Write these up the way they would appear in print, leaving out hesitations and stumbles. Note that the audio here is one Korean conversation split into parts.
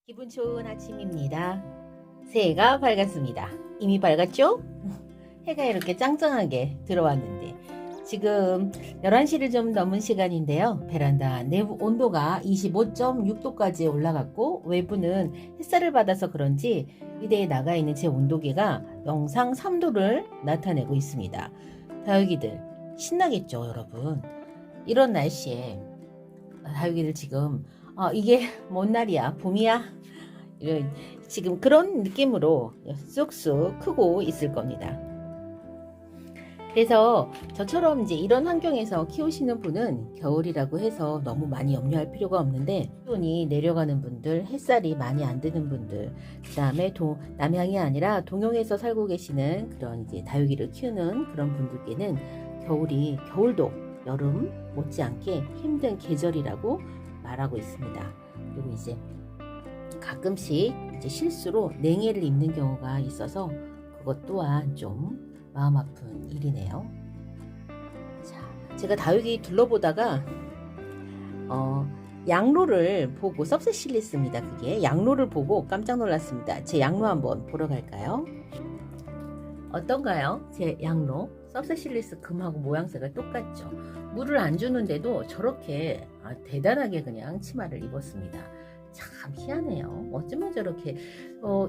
기분 좋은 아침입니다. 새해가 밝았습니다. 이미 밝았죠? 해가 이렇게 짱짱하게 들어왔는데 지금 11시를 좀 넘은 시간인데요. 베란다 내부 온도가 25.6도까지 올라갔고 외부는 햇살을 받아서 그런지 미대에 나가 있는 제 온도계가 영상 3도를 나타내고 있습니다. 다육이들 신나겠죠, 여러분? 이런 날씨에 다육이들 지금 이게 뭔 날이야, 봄이야? 이런 지금 그런 느낌으로 쑥쑥 크고 있을 겁니다. 그래서 저처럼 이제 이런 환경에서 키우시는 분은 겨울이라고 해서 너무 많이 염려할 필요가 없는데, 기온이 내려가는 분들, 햇살이 많이 안 드는 분들, 그 다음에 남향이 아니라 동영에서 살고 계시는 그런 이제 다육이를 키우는 그런 분들께는 겨울도 여름 못지않게 힘든 계절이라고 말하고 있습니다. 그리고 이제 가끔씩 이제 실수로 냉해를 입는 경우가 있어서 그것 또한 좀 마음 아픈 일이네요. 자, 제가 다육이 둘러보다가 양로를 보고, 섭세실리스입니다. 그게 양로를 보고 깜짝 놀랐습니다. 제 양로 한번 보러 갈까요? 어떤가요? 제 양로 섭세실리스 금하고 모양새가 똑같죠. 물을 안 주는데도 저렇게 대단하게 그냥 치마를 입었습니다. 참 희한해요. 어쩌면 저렇게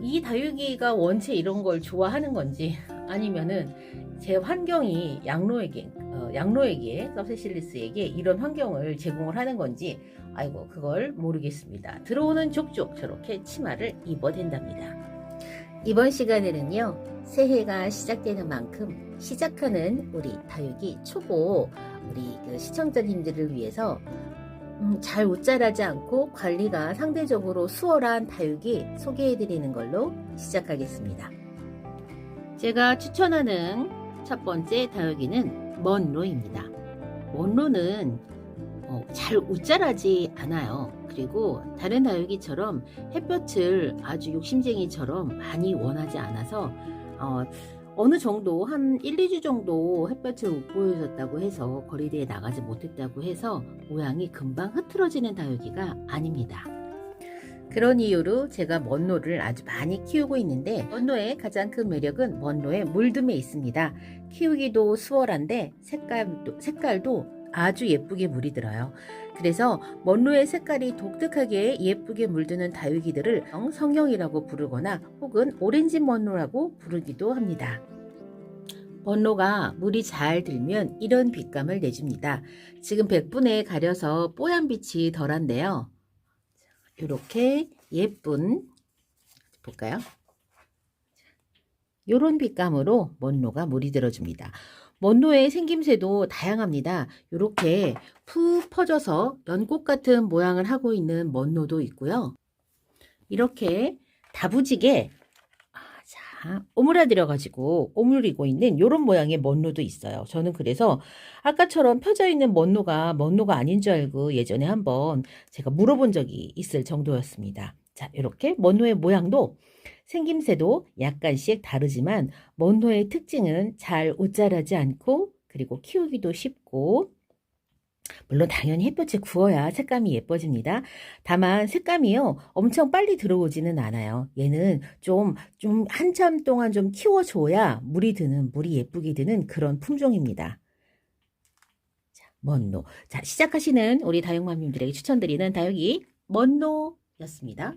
이 다육이가 원체 이런 걸 좋아하는 건지, 아니면은 제 환경이 양로에게 섭세실리스에게 이런 환경을 제공을 하는 건지, 아이고 그걸 모르겠습니다. 들어오는 족족 저렇게 치마를 입어댄답니다. 이번 시간에는요, 새해가 시작되는 만큼 시작하는 우리 다육이 초보 우리 그 시청자님들을 위해서 잘 웃자라지 않고 관리가 상대적으로 수월한 다육이 소개해드리는 걸로 시작하겠습니다. 제가 추천하는 첫 번째 다육이는 먼로입니다. 먼로는 잘 웃자라지 않아요. 그리고 다른 다육이처럼 햇볕을 아주 욕심쟁이처럼 많이 원하지 않아서 어느 정도 한 1, 2주 정도 햇볕을 못 보여줬다고 해서 거리대에 나가지 못했다고 해서 모양이 금방 흐트러지는 다육이가 아닙니다. 그런 이유로 제가 먼로를 아주 많이 키우고 있는데, 먼로의 가장 큰 매력은 먼로의 물듬에 있습니다. 키우기도 수월한데 색깔도 아주 예쁘게 물이 들어요. 그래서 먼로의 색깔이 독특하게 예쁘게 물드는 다육이들을 성형이라고 부르거나 혹은 오렌지 먼로라고 부르기도 합니다. 먼로가 물이 잘 들면 이런 빛감을 내줍니다. 지금 100분에 가려서 뽀얀 빛이 덜한데요. 이렇게 예쁜, 볼까요? 이런 빛감으로 먼로가 물이 들어줍니다. 먼로의 생김새도 다양합니다. 이렇게 푹 퍼져서 연꽃 같은 모양을 하고 있는 먼로도 있고요. 이렇게 다부지게 오므라들여 가지고 오므리고 있는 이런 모양의 먼로도 있어요. 저는 그래서 아까처럼 펴져 있는 먼로가 아닌 줄 알고 예전에 한번 제가 물어본 적이 있을 정도였습니다. 자, 이렇게 먼로의 모양도 생김새도 약간씩 다르지만 먼로의 특징은 잘 옷자라지 않고, 그리고 키우기도 쉽고, 물론 당연히 햇볕에 구워야 색감이 예뻐집니다. 다만 색감이요, 엄청 빨리 들어오지는 않아요. 얘는 좀 한참 동안 좀 키워줘야 물이 예쁘게 드는 그런 품종입니다. 자, 먼로. 자, 시작하시는 우리 다육맘님들에게 추천드리는 다육이 먼로였습니다.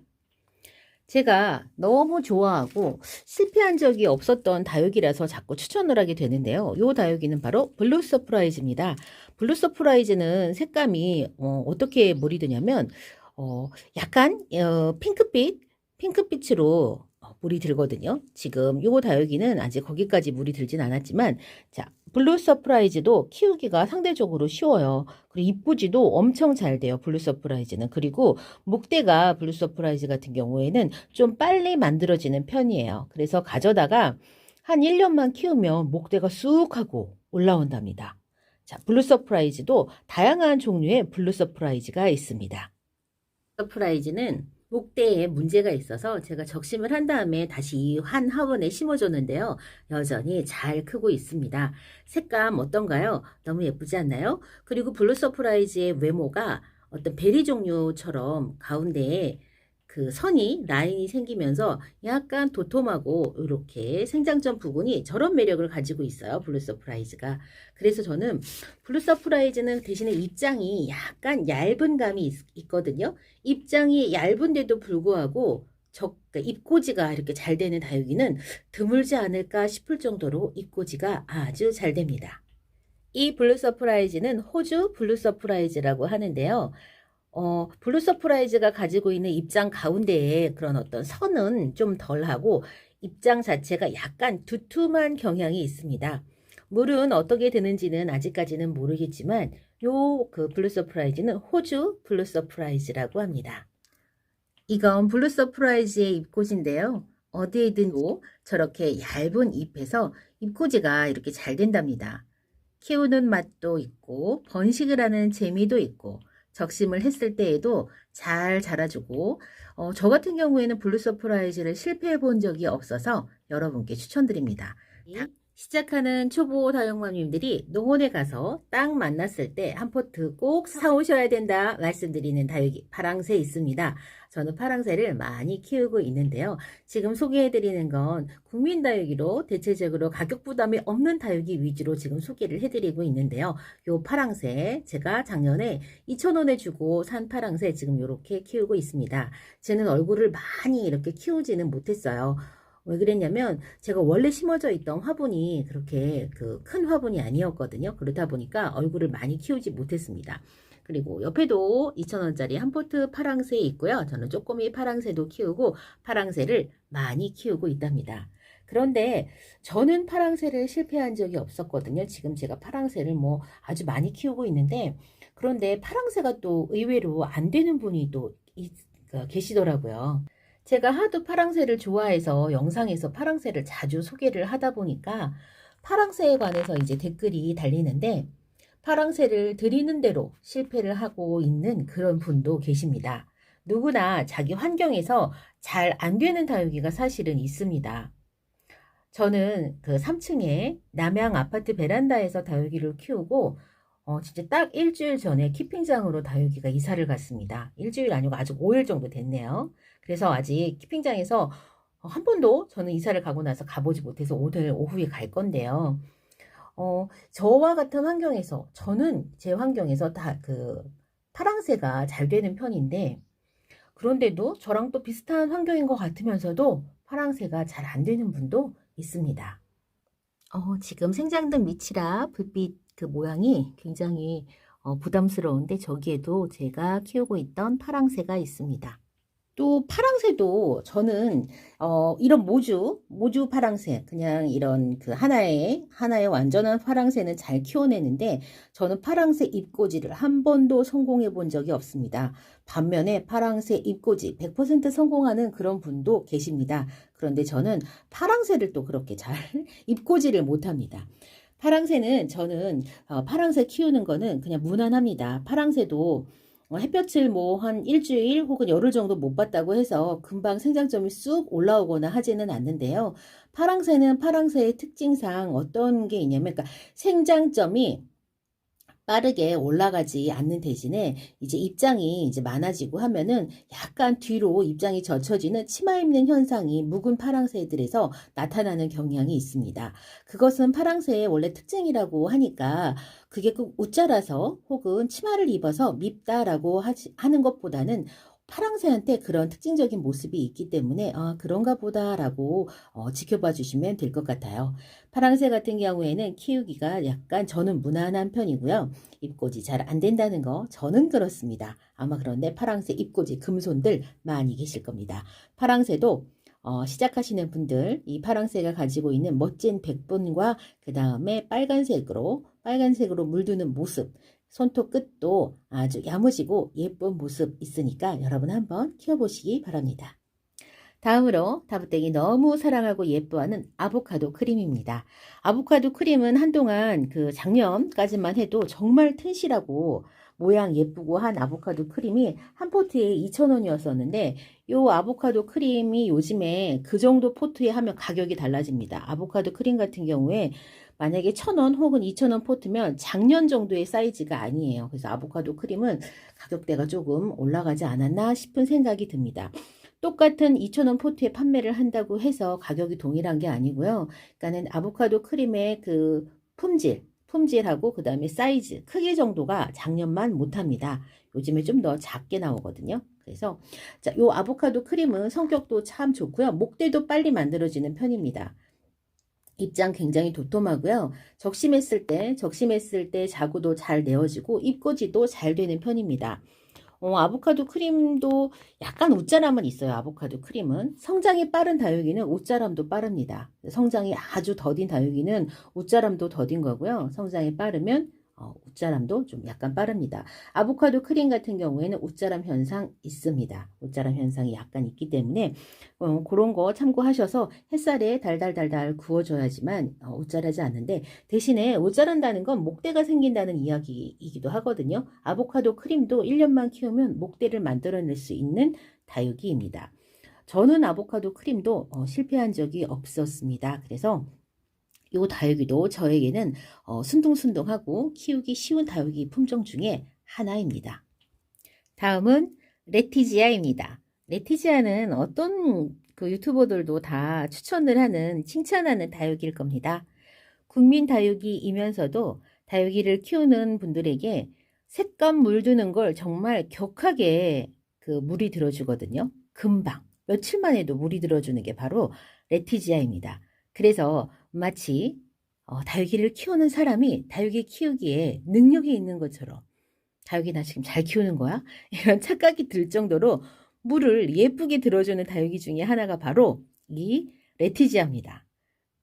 제가 너무 좋아하고 실패한 적이 없었던 다육이라서 자꾸 추천을 하게 되는데요. 이 다육이는 바로 블루 서프라이즈입니다. 블루 서프라이즈는 색감이 어떻게 물이 드냐면 약간 핑크빛으로 물이 들거든요. 지금 이 다육이는 아직 거기까지 물이 들진 않았지만, 자, 블루 서프라이즈도 키우기가 상대적으로 쉬워요. 그리고 이쁘지도 엄청 잘 돼요, 블루 서프라이즈는. 그리고 목대가 블루 서프라이즈 같은 경우에는 좀 빨리 만들어지는 편이에요. 그래서 가져다가 한 1년만 키우면 목대가 쑥 하고 올라온답니다. 자, 블루 서프라이즈도 다양한 종류의 블루 서프라이즈가 있습니다. 서프라이즈는 목대에 문제가 있어서 제가 적심을 한 다음에 다시 이 한 화분에 심어줬는데요. 여전히 잘 크고 있습니다. 색감 어떤가요? 너무 예쁘지 않나요? 그리고 블루 서프라이즈의 외모가 어떤 베리 종류처럼 가운데에 그 선이 라인이 생기면서 약간 도톰하고 이렇게 생장점 부분이 저런 매력을 가지고 있어요. 블루 서프라이즈가. 그래서 저는 블루 서프라이즈는 대신에 입장이 약간 얇은 감이 있거든요. 입장이 얇은데도 불구하고 그러니까 입고지가 이렇게 잘 되는 다육이는 드물지 않을까 싶을 정도로 입고지가 아주 잘 됩니다. 이 블루 서프라이즈는 호주 블루 서프라이즈라고 하는데요. 블루 서프라이즈가 가지고 있는 입장 가운데에 그런 어떤 선은 좀 덜하고 입장 자체가 약간 두툼한 경향이 있습니다. 물은 어떻게 되는지는 아직까지는 모르겠지만 요 그 블루 서프라이즈는 호주 블루 서프라이즈라고 합니다. 이건 블루 서프라이즈의 잎꽂인데요. 어디에든 저렇게 얇은 잎에서 잎꽂이가 이렇게 잘 된답니다. 키우는 맛도 있고 번식을 하는 재미도 있고 적심을 했을 때에도 잘 자라주고 저 같은 경우에는 블루 서프라이즈를 실패해 본 적이 없어서 여러분께 추천드립니다. 시작하는 초보 다육맘님들이 농원에 가서 딱 만났을 때 한 포트 꼭 사오셔야 된다 말씀드리는 다육이 파랑새 있습니다. 저는 파랑새를 많이 키우고 있는데요. 지금 소개해드리는 건 국민 다육이로 대체적으로 가격 부담이 없는 다육이 위주로 지금 소개를 해드리고 있는데요. 요 파랑새 제가 작년에 2,000원에 주고 산 파랑새 지금 이렇게 키우고 있습니다. 저는 얼굴을 많이 이렇게 키우지는 못했어요. 왜 그랬냐면 제가 원래 심어져 있던 화분이 그렇게 그 큰 화분이 아니었거든요. 그러다 보니까 얼굴을 많이 키우지 못했습니다. 그리고 옆에도 2,000원짜리 한 포트 파랑새 있고요. 저는 쪼꼬미 파랑새도 키우고 파랑새를 많이 키우고 있답니다. 그런데 저는 파랑새를 실패한 적이 없었거든요. 지금 제가 파랑새를 뭐 아주 많이 키우고 있는데 그런데 파랑새가 또 의외로 안 되는 분이 또 계시더라고요. 제가 하도 파랑새를 좋아해서 영상에서 파랑새를 자주 소개를 하다 보니까 파랑새에 관해서 이제 댓글이 달리는데 파랑새를 드리는 대로 실패를 하고 있는 그런 분도 계십니다. 누구나 자기 환경에서 잘 안 되는 다육이가 사실은 있습니다. 저는 그 3층에 남양 아파트 베란다에서 다육이를 키우고 진짜 딱 일주일 전에 키핑장으로 다육이가 이사를 갔습니다. 일주일 아니고 아직 5일 정도 됐네요. 그래서 아직 키핑장에서 한 번도 저는 이사를 가고 나서 가보지 못해서 오늘 오후에 갈 건데요. 저와 같은 환경에서 저는 제 환경에서 다 그 파랑새가 잘 되는 편인데 그런데도 저랑 또 비슷한 환경인 것 같으면서도 파랑새가 잘 안 되는 분도 있습니다. 지금 생장등 밑이라 불빛 그 모양이 굉장히 부담스러운데 저기에도 제가 키우고 있던 파랑새가 있습니다. 또 파랑새도 저는 이런 모주 파랑새 그냥 이런 그 하나의 완전한 파랑새는 잘 키워내는데 저는 파랑새 잎꽂이를 한 번도 성공해 본 적이 없습니다. 반면에 파랑새 잎꽂이 100% 성공하는 그런 분도 계십니다. 그런데 저는 파랑새를 또 그렇게 잘 잎꽂이를 못합니다. 파랑새는 저는 파랑새 키우는 거는 그냥 무난합니다. 파랑새도 햇볕을 뭐 한 일주일 혹은 열흘 정도 못 봤다고 해서 금방 생장점이 쑥 올라오거나 하지는 않는데요. 파랑새는 파랑새의 특징상 어떤 게 있냐면 그러니까 생장점이 빠르게 올라가지 않는 대신에 이제 입장이 이제 많아지고 하면은 약간 뒤로 입장이 젖혀지는 치마 입는 현상이 묵은 파랑새들에서 나타나는 경향이 있습니다. 그것은 파랑새의 원래 특징이라고 하니까 그게 꼭 웃자라서 혹은 치마를 입어서 밉다라고 하는 것보다는 파랑새한테 그런 특징적인 모습이 있기 때문에 그런가 보다라고 지켜봐 주시면 될 것 같아요. 파랑새 같은 경우에는 키우기가 약간 저는 무난한 편이고요. 잎꽂이 잘 안 된다는 거 저는 그렇습니다. 아마 그런데 파랑새 잎꽂이 금손들 많이 계실 겁니다. 파랑새도 시작하시는 분들 이 파랑새가 가지고 있는 멋진 백분과 그 다음에 빨간색으로 물드는 모습 손톱 끝도 아주 야무지고 예쁜 모습 있으니까 여러분 한번 키워보시기 바랍니다. 다음으로 다부땡이 너무 사랑하고 예뻐하는 아보카도 크림입니다. 아보카도 크림은 한동안 그 작년까지만 해도 정말 튼실하고 모양 예쁘고 한 아보카도 크림이 한 포트에 2,000원이었었는데 요 아보카도 크림이 요즘에 그 정도 포트에 하면 가격이 달라집니다. 아보카도 크림 같은 경우에 만약에 1,000원 혹은 2,000원 포트면 작년 정도의 사이즈가 아니에요. 그래서 아보카도 크림은 가격대가 조금 올라가지 않았나 싶은 생각이 듭니다. 똑같은 2,000원 포트에 판매를 한다고 해서 가격이 동일한 게 아니고요. 그러니까는 아보카도 크림의 그 품질하고 그 다음에 사이즈, 크기 정도가 작년만 못합니다. 요즘에 좀 더 작게 나오거든요. 그래서 자, 요 아보카도 크림은 성격도 참 좋고요. 목대도 빨리 만들어지는 편입니다. 입장 굉장히 도톰하고요. 적심했을 때 자구도 잘 내어지고 입꼬지도 잘 되는 편입니다. 아보카도 크림도 약간 웃자람은 있어요. 아보카도 크림은 성장이 빠른 다육이는 웃자람도 빠릅니다. 성장이 아주 더딘 다육이는 웃자람도 더딘 거고요. 성장이 빠르면 웃자람도 좀 약간 빠릅니다. 아보카도 크림 같은 경우에는 웃자람 현상 있습니다. 웃자람 현상이 약간 있기 때문에 그런 거 참고하셔서 햇살에 달달달달 구워줘야지만 웃자라지 않는데, 대신에 웃자란다는 건 목대가 생긴다는 이야기이기도 하거든요. 아보카도 크림도 1년만 키우면 목대를 만들어낼 수 있는 다육이입니다. 저는 아보카도 크림도 실패한 적이 없었습니다. 그래서 요 다육이도 저에게는 순둥순둥하고 키우기 쉬운 다육이 품종 중에 하나입니다. 다음은 레티지아입니다. 레티지아는 어떤 그 유튜버들도 다 추천을 하는, 칭찬하는 다육이일 겁니다. 국민 다육이이면서도 다육이를 키우는 분들에게 색감 물드는 걸 정말 격하게 그 물이 들어주거든요. 금방 며칠 만에도 물이 들어주는 게 바로 레티지아입니다. 그래서 마치 다육이를 키우는 사람이 다육이 키우기에 능력이 있는 것처럼, 다육이 나 지금 잘 키우는 거야? 이런 착각이 들 정도로 물을 예쁘게 들어주는 다육이 중에 하나가 바로 이 레티지아입니다.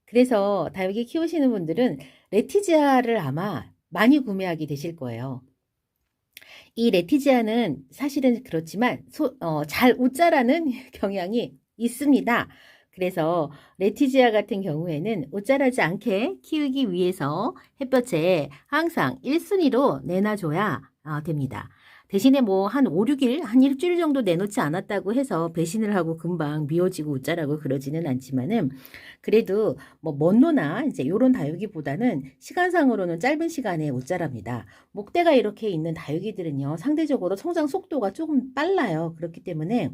그래서 다육이 키우시는 분들은 레티지아를 아마 많이 구매하게 되실 거예요. 이 레티지아는 사실은 그렇지만 잘 웃자라는 경향이 있습니다. 그래서 레티지아 같은 경우에는 웃자라지 않게 키우기 위해서 햇볕에 항상 1순위로 내놔줘야 됩니다. 대신에 뭐 한 5, 6일, 한 일주일 정도 내놓지 않았다고 해서 배신을 하고 금방 미워지고 웃자라고 그러지는 않지만은, 그래도 뭐 먼노나 이제 요런 다육이보다는 시간상으로는 짧은 시간에 웃자랍니다. 목대가 이렇게 있는 다육이들은요, 상대적으로 성장 속도가 조금 빨라요. 그렇기 때문에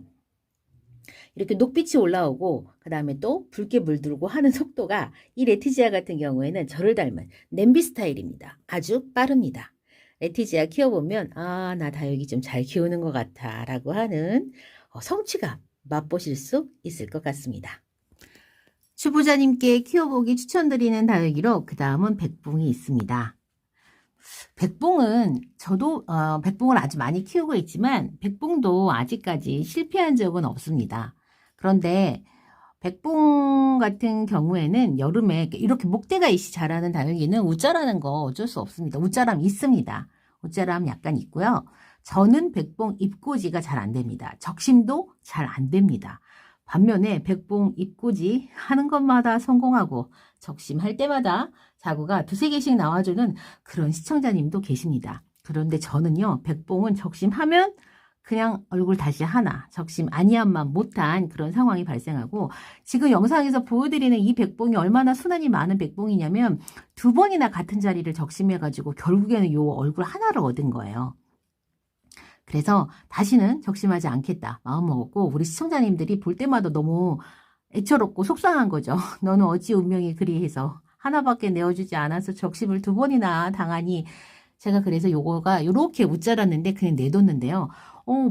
이렇게 녹빛이 올라오고 그 다음에 또 붉게 물들고 하는 속도가 이 레티지아 같은 경우에는 저를 닮은 냄비 스타일입니다. 아주 빠릅니다. 레티지아 키워보면 나 다육이 좀 잘 키우는 것 같아 라고 하는 성취감 맛보실 수 있을 것 같습니다. 초보자님께 키워보기 추천드리는 다육이로 그 다음은 백봉이 있습니다. 백봉은 저도 백봉을 아주 많이 키우고 있지만 백봉도 아직까지 실패한 적은 없습니다. 그런데 백봉 같은 경우에는 여름에 이렇게 목대가 이씨 자라는 다육이는 웃자라는 거 어쩔 수 없습니다. 웃자람 있습니다. 웃자람 약간 있고요. 저는 백봉 입꼬지가 잘 안 됩니다. 적심도 잘 안 됩니다. 반면에 백봉 입꼬지 하는 것마다 성공하고 적심할 때마다 자구가 두세 개씩 나와주는 그런 시청자님도 계십니다. 그런데 저는요, 백봉은 적심하면 그냥 얼굴 다시 하나, 적심 아니한만 못한 그런 상황이 발생하고, 지금 영상에서 보여드리는 이 백봉이 얼마나 순환이 많은 백봉이냐면 2번이나 같은 자리를 적심해가지고 결국에는 요 얼굴 하나를 얻은 거예요. 그래서 다시는 적심하지 않겠다 마음먹었고, 우리 시청자님들이 볼 때마다 너무 애처롭고 속상한 거죠. 너는 어찌 운명이 그리해서 하나밖에 내어주지 않아서 적심을 2번이나 당하니, 제가 그래서 요거가 요렇게 웃자랐는데 그냥 내뒀는데요.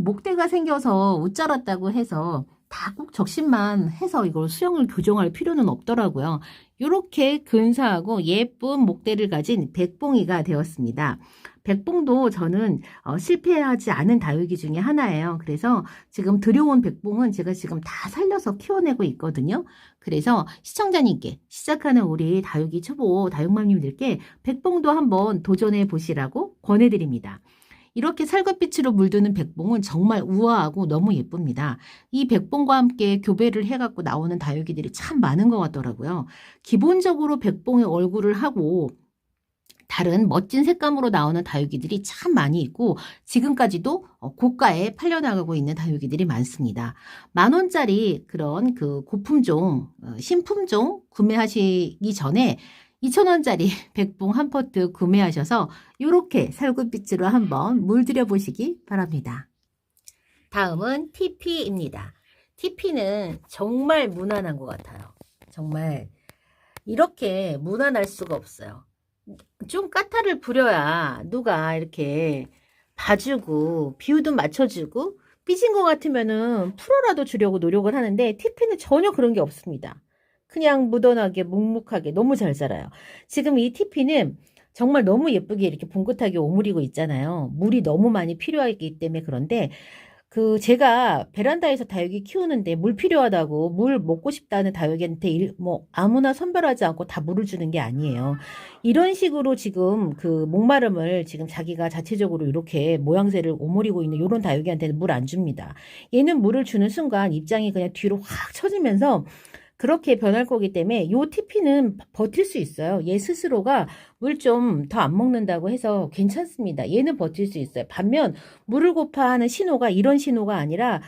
목대가 생겨서 웃자랐다고 해서 다 꼭 적심만 해서 이걸 수영을 교정할 필요는 없더라고요. 요렇게 근사하고 예쁜 목대를 가진 백봉이가 되었습니다. 백봉도 저는 실패하지 않은 다육이 중에 하나예요. 그래서 지금 들여온 백봉은 제가 지금 다 살려서 키워내고 있거든요. 그래서 시청자님께, 시작하는 우리 다육이 초보 다육맘님들께 백봉도 한번 도전해 보시라고 권해드립니다. 이렇게 살갗빛으로 물드는 백봉은 정말 우아하고 너무 예쁩니다. 이 백봉과 함께 교배를 해갖고 나오는 다육이들이 참 많은 것 같더라고요. 기본적으로 백봉의 얼굴을 하고 다른 멋진 색감으로 나오는 다육이들이 참 많이 있고, 지금까지도 고가에 팔려나가고 있는 다육이들이 많습니다. 10,000원짜리 그런 그 고품종, 신품종 구매하시기 전에 2,000원짜리 백봉 한 포트 구매하셔서 이렇게 살구빛으로 한번 물들여 보시기 바랍니다. 다음은 TP입니다. TP는 정말 무난한 것 같아요. 정말 이렇게 무난할 수가 없어요. 좀 까탈을 부려야 누가 이렇게 봐주고 비유도 맞춰주고 삐진 것 같으면은 풀어라도 주려고 노력을 하는데 TP는 전혀 그런 게 없습니다. 그냥 무던하게 묵묵하게 너무 잘 자라요. 지금 이 TP는 정말 너무 예쁘게 이렇게 봉긋하게 오므리고 있잖아요. 물이 너무 많이 필요하기 때문에. 그런데 제가 베란다에서 다육이 키우는데 물 필요하다고 물 먹고 싶다는 다육이한테 뭐 아무나 선별하지 않고 다 물을 주는 게 아니에요. 이런 식으로 지금 목마름을 지금 자기가 자체적으로 이렇게 모양새를 오므리고 있는 이런 다육이한테는 물 안 줍니다. 얘는 물을 주는 순간 입장이 그냥 뒤로 확 처지면서 그렇게 변할 거기 때문에 요 TP는 버틸 수 있어요. 얘 스스로가 물 좀 더 안 먹는다고 해서 괜찮습니다. 얘는 버틸 수 있어요. 반면 물을 고파하는 신호가 이런 신호가 아니라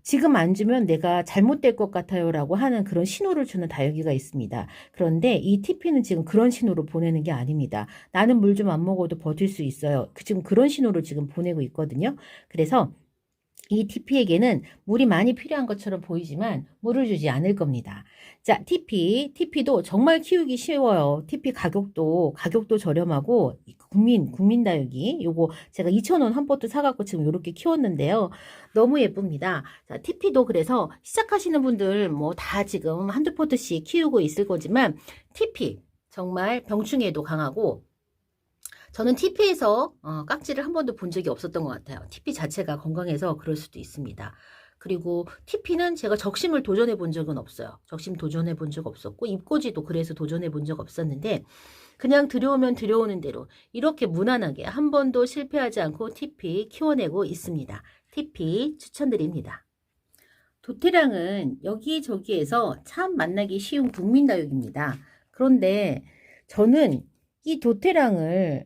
지금 안 주면 내가 잘못될 것 같아요 라고 하는 그런 신호를 주는 다육이가 있습니다. 그런데 이 TP는 지금 그런 신호를 보내는 게 아닙니다. 나는 물 좀 안 먹어도 버틸 수 있어요. 지금 그런 신호를 지금 보내고 있거든요. 그래서 이 TP에게는 물이 많이 필요한 것처럼 보이지만 물을 주지 않을 겁니다. 자, TP도 정말 키우기 쉬워요. TP 가격도 저렴하고 국민 다육이 요거 제가 2,000원 한 포트 사갖고 지금 이렇게 키웠는데요. 너무 예쁩니다. 자, TP도 그래서 시작하시는 분들 뭐 다 지금 한두 포트씩 키우고 있을 거지만 TP 정말 병충해도 강하고 저는 TP에서 깍지를 한 번도 본 적이 없었던 것 같아요. TP 자체가 건강해서 그럴 수도 있습니다. 그리고 TP는 제가 적심을 도전해 본 적은 없어요. 적심 도전해 본 적 없었고 잎꽂이도 그래서 도전해 본 적 없었는데 그냥 들여오면 들여오는 대로 이렇게 무난하게 한 번도 실패하지 않고 TP 키워내고 있습니다. TP 추천드립니다. 도태랑은 여기저기에서 참 만나기 쉬운 국민다육입니다. 그런데 저는 이 도태랑을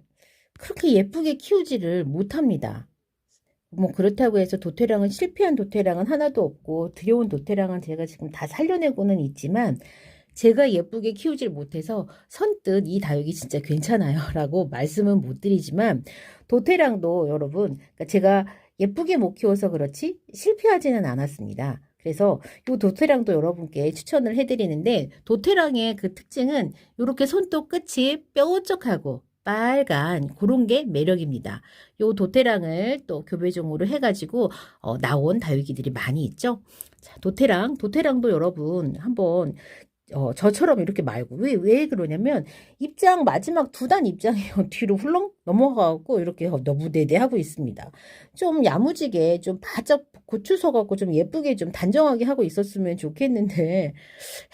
그렇게 예쁘게 키우지를 못합니다. 뭐 그렇다고 해서 실패한 도태랑은 하나도 없고 들여온 도태랑은 제가 지금 다 살려내고는 있지만 제가 예쁘게 키우질 못해서 선뜻 이 다육이 진짜 괜찮아요 라고 말씀은 못 드리지만 도태랑도 여러분 그러니까 제가 예쁘게 못 키워서 그렇지 실패하지는 않았습니다. 그래서 이 도태랑도 여러분께 추천을 해드리는데 도태랑의 그 특징은 이렇게 손톱 끝이 뾰족하고 빨간 그런 게 매력입니다. 요 도태랑을 또 교배종으로 해가지고 나온 다육이들이 많이 있죠. 자, 도태랑도 여러분 한번 저처럼 이렇게 말고 왜 그러냐면 입장 마지막 두 단 입장이 뒤로 훌렁 넘어가고 이렇게 너무대대하고 있습니다. 좀 야무지게 좀 바짝 고추서 갖고 좀 예쁘게 좀 단정하게 하고 있었으면 좋겠는데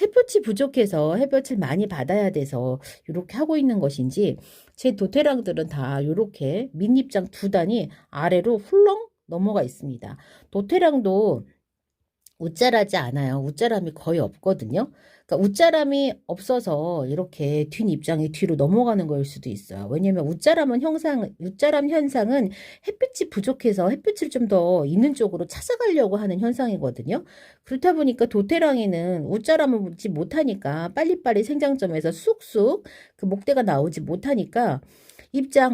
햇볕이 부족해서 햇볕을 많이 받아야 돼서 이렇게 하고 있는 것인지 제 도태랑들은 다 이렇게 밑입장 두 단이 아래로 훌렁 넘어가 있습니다. 도태랑도 웃자라지 않아요. 웃자람이 거의 없거든요. 그러니까 웃자람이 없어서 이렇게 뒷입장이 뒤로 넘어가는 거일 수도 있어요. 왜냐면 웃자람 현상은 햇빛이 부족해서 햇빛을 좀 더 있는 쪽으로 찾아가려고 하는 현상이거든요. 그렇다 보니까 도태랑이는 웃자람을 먹지 못하니까 빨리빨리 생장점에서 쑥쑥 그 목대가 나오지 못하니까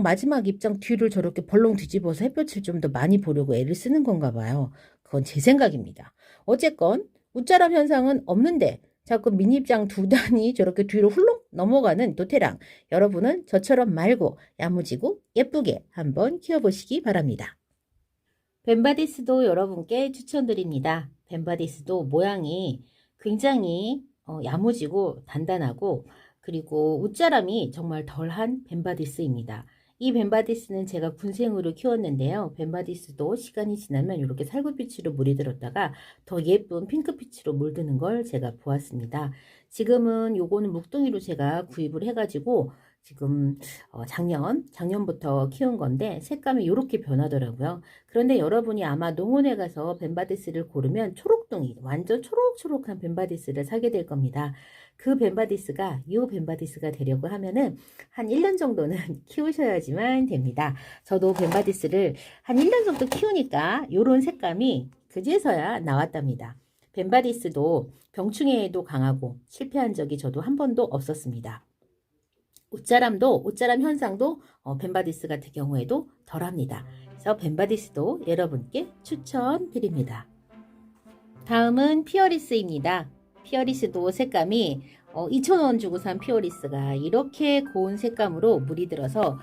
마지막 입장 뒤를 저렇게 벌렁 뒤집어서 햇볕을 좀 더 많이 보려고 애를 쓰는 건가 봐요. 그건 제 생각입니다. 어쨌건 웃자람 현상은 없는데 자꾸 민입장 두 단이 저렇게 뒤로 훌렁 넘어가는 도태랑 여러분은 저처럼 말고 야무지고 예쁘게 한번 키워보시기 바랍니다. 벤바디스도 여러분께 추천드립니다. 벤바디스도 모양이 굉장히 야무지고 단단하고 그리고 웃자람이 정말 덜한 벤바디스입니다. 이 벤바디스는 제가 군생으로 키웠는데요. 벤바디스도 시간이 지나면 이렇게 살구빛으로 물이 들었다가 더 예쁜 핑크빛으로 물드는 걸 제가 보았습니다. 지금은 요거는 묵둥이로 제가 구입을 해가지고 지금 작년부터 키운 건데 색감이 이렇게 변하더라고요. 그런데 여러분이 아마 농원에 가서 벤바디스를 고르면 초록둥이 완전 초록초록한 벤바디스를 사게 될 겁니다. 그 벤바디스가 이 벤바디스가 되려고 하면은 한 1년 정도는 키우셔야지만 됩니다. 저도 벤바디스를 한 1년 정도 키우니까 이런 색감이 그제서야 나왔답니다. 벤바디스도 병충해에도 강하고 실패한 적이 저도 한 번도 없었습니다. 웃자람 현상도 벤바디스 같은 경우에도 덜합니다. 그래서 벤바디스도 여러분께 추천드립니다. 다음은 피어리스입니다. 피어리스도 색감이 2,000원 주고 산 피어리스가 이렇게 고운 색감으로 물이 들어서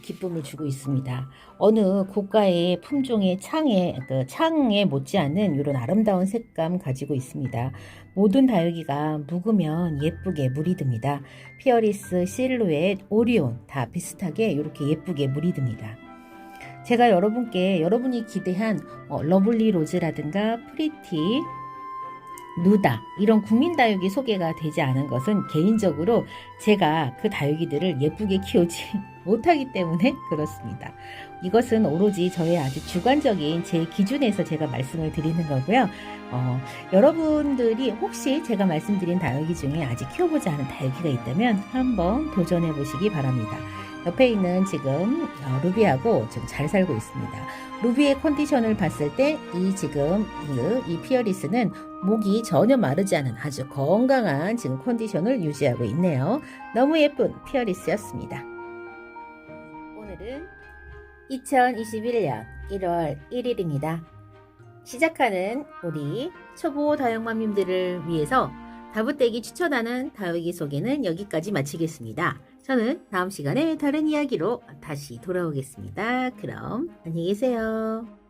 기쁨을 주고 있습니다. 어느 고가의 품종의 창에 못지않은 이런 아름다운 색감 가지고 있습니다. 모든 다육이가 묵으면 예쁘게 물이 듭니다. 피어리스, 실루엣, 오리온 다 비슷하게 이렇게 예쁘게 물이 듭니다. 제가 여러분이 기대한 러블리 로즈라든가 프리티, 누다 이런 국민 다육이 소개가 되지 않은 것은 개인적으로 제가 그 다육이들을 예쁘게 키우지 못하기 때문에 그렇습니다. 이것은 오로지 저의 아주 주관적인 제 기준에서 제가 말씀을 드리는 거고요. 여러분들이 혹시 제가 말씀드린 다육이 중에 아직 키워보지 않은 다육이가 있다면 한번 도전해 보시기 바랍니다. 옆에 있는 지금 루비하고 좀 잘 살고 있습니다. 루비의 컨디션을 봤을 때 이 피어리스는 목이 전혀 마르지 않은 아주 건강한 지금 컨디션을 유지하고 있네요. 너무 예쁜 피어리스였습니다. 오늘은 2021년 1월 1일입니다. 시작하는 우리 초보 다육맘님들을 위해서 다부떼기 추천하는 다육이 소개는 여기까지 마치겠습니다. 저는 다음 시간에 다른 이야기로 다시 돌아오겠습니다. 그럼 안녕히 계세요.